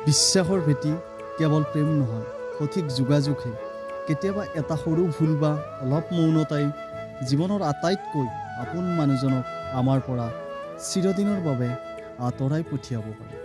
বিশ্বাসৰ ভেটি কেৱল প্ৰেম নহয়, সঠিক যোগাযোগহে। কেতিয়াবা এটা সৰু ভুল বা অলপ মৌনতাই জীৱনৰ আটাইতকৈ আপোন মানুহজনক আমাৰ পৰা চিৰদিনৰ বাবে আঁতৰাই পঠিয়াব পাৰে।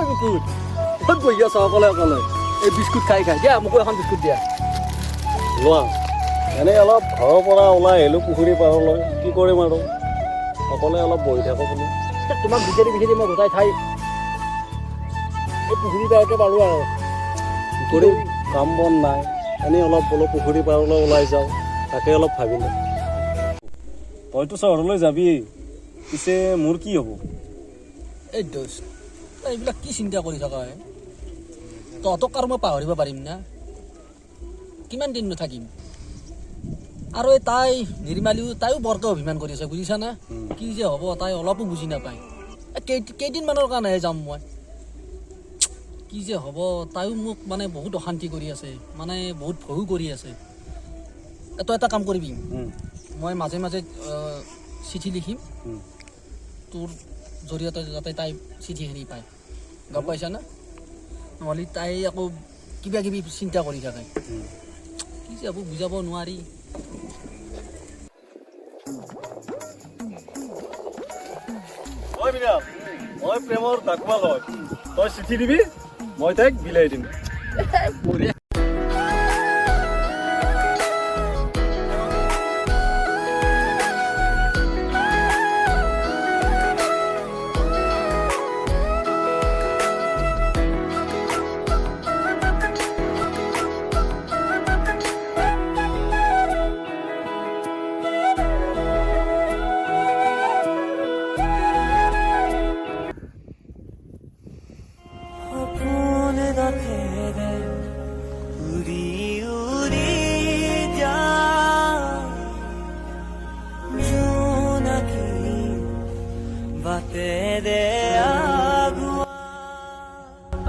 বিস্কুট ক'ত বহি আছ অকলে অকলে? এই বিস্কুট খাই খাই দিয়া, মোকো এখন বিস্কুট দিয়া। লোৱা। এনেই অলপ ঘৰৰ পৰা ওলাই আহিলোঁ পুখুৰী পাৰলৈ, কি কৰিম আৰু অকলে অলপ বহি থাকোঁ বুলি। তোমাক বিচাৰি বিচাৰি মই গোটাই ঠাই এই পুখুৰী পাৰতে পাৰোঁ আৰু। পুখুৰীৰ কাম বন নাই, এনেই অলপ বোলো পুখুৰী পাৰলৈ ওলাই যাওঁ, তাকে অলপ ভাবিলোঁ। তইতো চহৰলৈ যাবি, পিছে মোৰ কি হ'ব? এই দোষ এইবিলাক কি চিন্তা কৰি থকা হয়? তহঁতক আৰু মই পাহৰিব পাৰিম না? কিমান দিন থাকিম? আৰু এই তাই নিৰ্মালীও তাইও বৰকে অভিমান কৰি আছে, বুজিছা না? কি যে হ'ব তাই অলপো বুজি নাপায়। কেইদিনমানৰ কাৰণেহে যাম মই। কি যে হ'ব, তাইও মোক মানে বহুত অশান্তি কৰি আছে, মানে বহুত ভয়ো কৰি আছে। তই এটা কাম কৰিবি, মই মাজে মাজে চিঠি লিখিম তোৰ জৰিয়তে, যাতে তাই চিঠিখিনি পায়, গম পাইছা না? নহ'লে তাই আকৌ কিবা কিবি চিন্তা কৰি থাকে। কি যে আকৌ বুজাব নোৱাৰি। মই প্ৰেমৰ ডাকুৱা লয়, তই চিঠি দিবি, মই তাইক বিলাই দিম।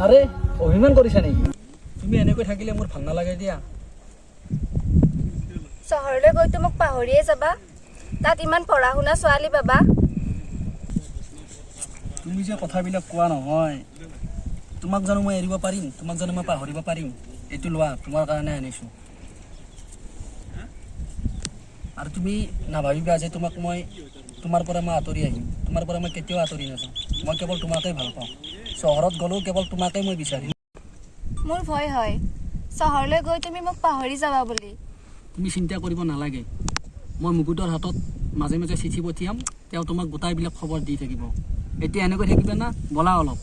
আৰে অভিমান কৰিছা নেকি? তুমি এনেকৈ থাকিলে মোৰ ভাল নালাগে দিয়া। চহৰলৈ গৈতো মোক পাহৰিয়ে যাবা? তাত ইমান পঢ়া শুনা ছোৱালী পাবা? তুমি যে কথাবিলাক কোৱা নহয়, তোমাক জানো মই এৰিব পাৰিম? তোমাক জানো মই পাহৰিব পাৰিম? এইটো লোৱা, তোমাৰ কাৰণে আনিছোঁ। আৰু তুমি নাভাবিবা যে তোমাক মই তোমাৰ পৰা মই আঁতৰি আহিম। তোমাৰ পৰা মই কেতিয়াও আঁতৰি নাযাওঁ। মই কেৱল তোমাকেই ভাল পাওঁ। চহৰত গ'লেও কেৱল তোমাকেই মই বিচাৰিম। মোৰ ভয় হয় চহৰলৈ গৈ তুমি মোক পাহৰি যাবা বুলি। তুমি চিন্তা কৰিব নালাগে, মই মুকুটৰ হাতত মাজে মাজে চিঠি পঠিয়াম, তেওঁ তোমাক গোটাইবিলাক খবৰ দি থাকিব। এতিয়া এনেকৈ থাকিবা না, বলা অলপ।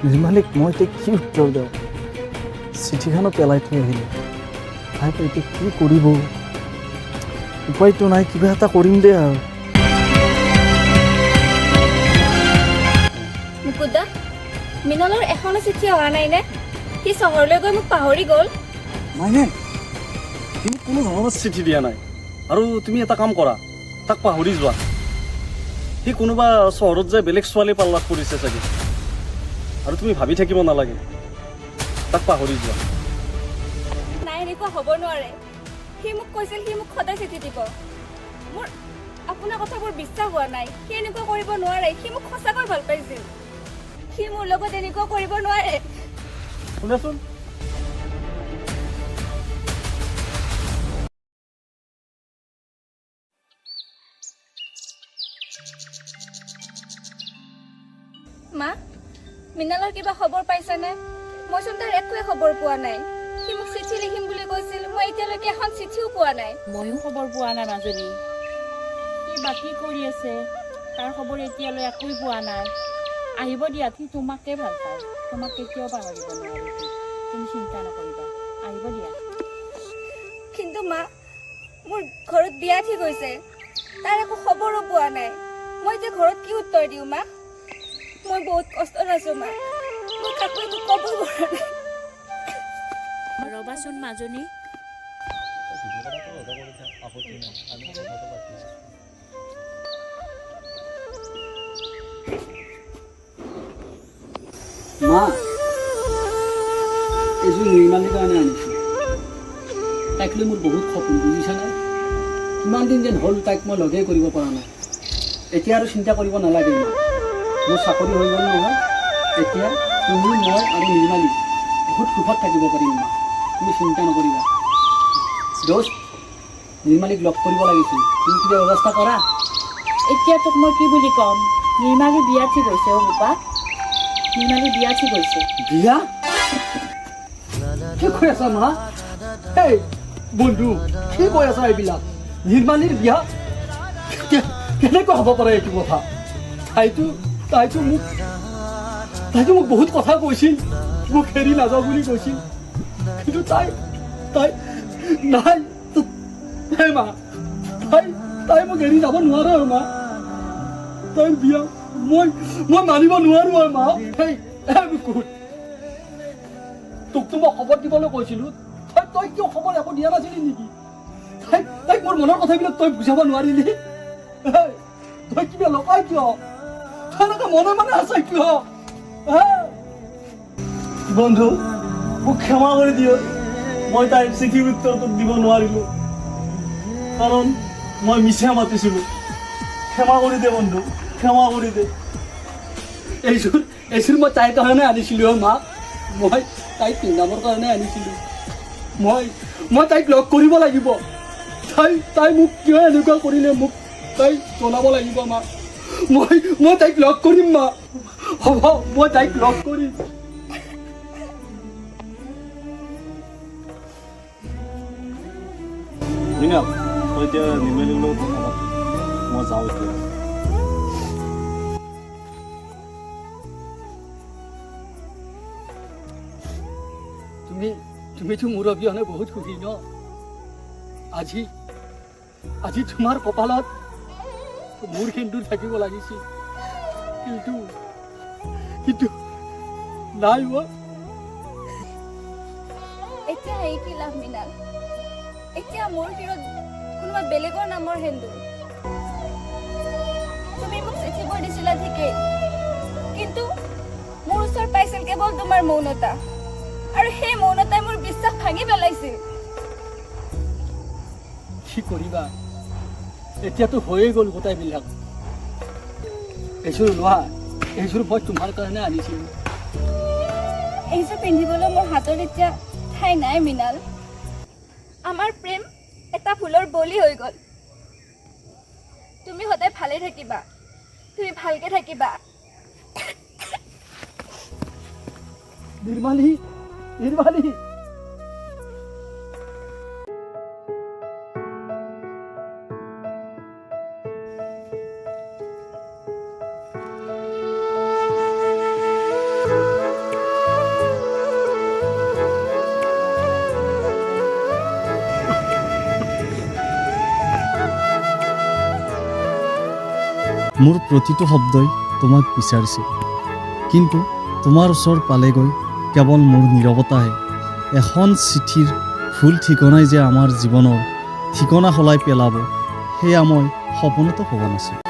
নিৰ্মালীক মই এতিয়া কি উত্তৰ দিওঁ? চিঠিখনো পেলাই থৈ আহিলোঁ। তাই এতিয়া কি কৰিব? উপায়তো নাই, কিবা এটা কৰিম দে আৰু। মুকুতা, মিনলৰ এখনো চিঠি অহা নাই নে? সি চহৰলৈ গৈ মোক পাহৰি গ'ল। নাই সি কোনো ধৰণৰ চিঠি দিয়া নাই। আৰু তুমি এটা কাম কৰা, তাক পাহৰি যোৱা। সি কোনোবা চহৰত যায় বেলেগ ছোৱালী পাল্লাত পৰিছে চাগে। আৰু তুমি ভাবি থাকিব নালাগে, তাক পাহৰি যোৱা। নাই নাই এনেকুৱা হ'ব নোৱাৰে। সি মোক কৈছিল সি মোক সদায় চিঠি দিব। মোৰ আপোনাৰ কথাবোৰ বিশ্বাস হোৱা নাই। সি এনেকুৱা কৰিব নোৱাৰে। সি মোক সঁচাকৈ ভাল পাইছিল। সি মোৰ লগত এনেকুৱা কৰিব নোৱাৰে। শুনাচোন, মা, মৃণালৰ কিবা খবৰ পাইছেনে? মইচোন তাৰ একোৱে খবৰ পোৱা নাই। সি মোক চিঠি লিখিম বুলি কৈছিল। মই এতিয়ালৈকে এখন চিঠিও পোৱা নাই। ময়ো খবৰ পোৱা নাই মাজনী। সি বাকী কৰি আছে, তাৰ খবৰ এতিয়ালৈ একোৱে পোৱা নাই। আহিব দিয়া, সি তোমাকে ভাল পায়, তোমাক কেতিয়াও পাহৰিব নোৱাৰে। তুমি চিন্তা নকৰিবা, আহিব দিয়া। কিন্তু মা, মোৰ ঘৰত বিয়া ঠিক হৈছে, তাৰ একো খবৰো পোৱা নাই। মই এতিয়া ঘৰত কি উত্তৰ দিওঁ মা? মই বহুত কষ্টত আছো মা। মই কাকো একো ক'ব পৰা নাই। ৰবাচোন মাজনী। মা, এইযোৰ নিৰ্মালীৰ কাৰণে আনিছোঁ। তাইক লৈ মোৰ বহুত সপোন, বুজিছানে? কিমান দিন যেন হ'ল তাইক মই লগেই কৰিব পৰা নাই। এতিয়া আৰু চিন্তা কৰিব নালাগে মা। মোৰ চাকৰি হৈ গ'ল নহয়। এতিয়া তুমি, মই আৰু নিৰ্মালী বহুত সুখত থাকিব পাৰিম মা। তুমি চিন্তা নকৰিবা। দোস্ত, নিৰ্মালীক লগ কৰিব লাগিছিল। তুমি কিবা ব্যৱস্থা কৰা। এতিয়া তোক মই কি বুলি ক'ম? নিৰ্মালী বিয়া ঠিক হৈছে অ' বোপা। নিৰ্মালী বিয়া ঠিক হৈছে। বিয়া? কি কৈ আছা মা? এই বন্ধু, কি কৈ আছা এইবিলাক? নিৰ্মালীৰ বিয়া? কেনেকৈ হ'ব পাৰে এইটো কথা? তাইতো মোক বহুত কথা কৈছিল, মোক এৰি নাযাওঁ বুলি কৈছিল। কিন্তু তাই নাই মা, তাই মোক এৰি যাব নোৱাৰে আৰু মা। তাইৰ বিয়া মই মানিব নোৱাৰো আৰু মা। তোকতো মই খবৰ দিবলৈ কৈছিলো, তই কিয় খবৰ একো দিয়া নাছিলি নেকি? তাইক মোৰ মনৰ কথাবিলাক তই বুজাব নোৱাৰিলি। তই কিবা লগাই কিয়? তই এনেকে মনে আছা কিয়? বন্ধু, মোক ক্ষমা কৰি দিয়ক। মই তাইৰ চিঠিৰ উত্তৰ তোক দিব নোৱাৰিলো, কাৰণ মই মিছা মাতিছিলো। ক্ষমা কৰি দে বন্ধু, ক্ষমা কৰি দে। এইযোৰ মই তাইৰ কাৰণে আনিছিলো মা। মই তাইক পিন্ধাবৰ কাৰণে আনিছিলো। মই তাইক লগ কৰিব লাগিব। তাই মোক কিয় এনেকুৱা কৰিলে মোক তাই জনাব লাগিব মা। মই তাইক লগ কৰিম মা। হ'ব, মই তাইক লগ কৰিম। মৃণাল, তই এতিয়া নিৰ্মালীৰ লগত কথা পাত। মই যাওঁ এতিয়া। তুমিতো মোৰ অবিহনে বহুত সুখী ন? আজি তোমাৰ কপালত মোৰ সেন্দুৰ থাকিব লাগিছিল, কিন্তু নাই। এতিয়া আহি কি লাভ মৃণাল? এতিয়া মোৰ শিৰত কোনোবা বেলেগৰ নামৰ সেন্দুৰ। তুমি মোক চিঠিবোৰ দিছিলা ঠিকেই, কিন্তু মোৰ ওচৰত পাইছিল কেৱল তোমাৰ মৌনতা। আৰু সেই মৌনতাই মোৰ বিশ্বাস ভাঙি পেলাইছিল। কি কৰিবা, এতিয়াতো হৈয়ে গ'ল গোটাইবিলাক। এইযোৰ লোৱা, এইযোৰ মই তোমাৰ কাৰণে আনিছিলোঁ। এইযোৰ পিন্ধিবলৈ মোৰ হাতত এতিয়া ঠাই নাই মৃণাল। আমাৰ প্ৰেম এটা ফুলৰ বলি হৈ গ'ল। তুমি সদায় ভালে থাকিবা, তুমি ভালকে থাকিবা। নিৰ্মালী। মোৰ প্ৰতিটো শব্দই তোমাক বিচাৰিছে, কিন্তু তোমাৰ ওচৰ পালেগৈ কেৱল মোৰ নীৰৱতাহে। এখন চিঠিৰ ভুল ঠিকনাই যে আমাৰ জীৱনৰ ঠিকনা সলাই পেলাব, সেয়া মই সপোনতো ভবা নাছিল।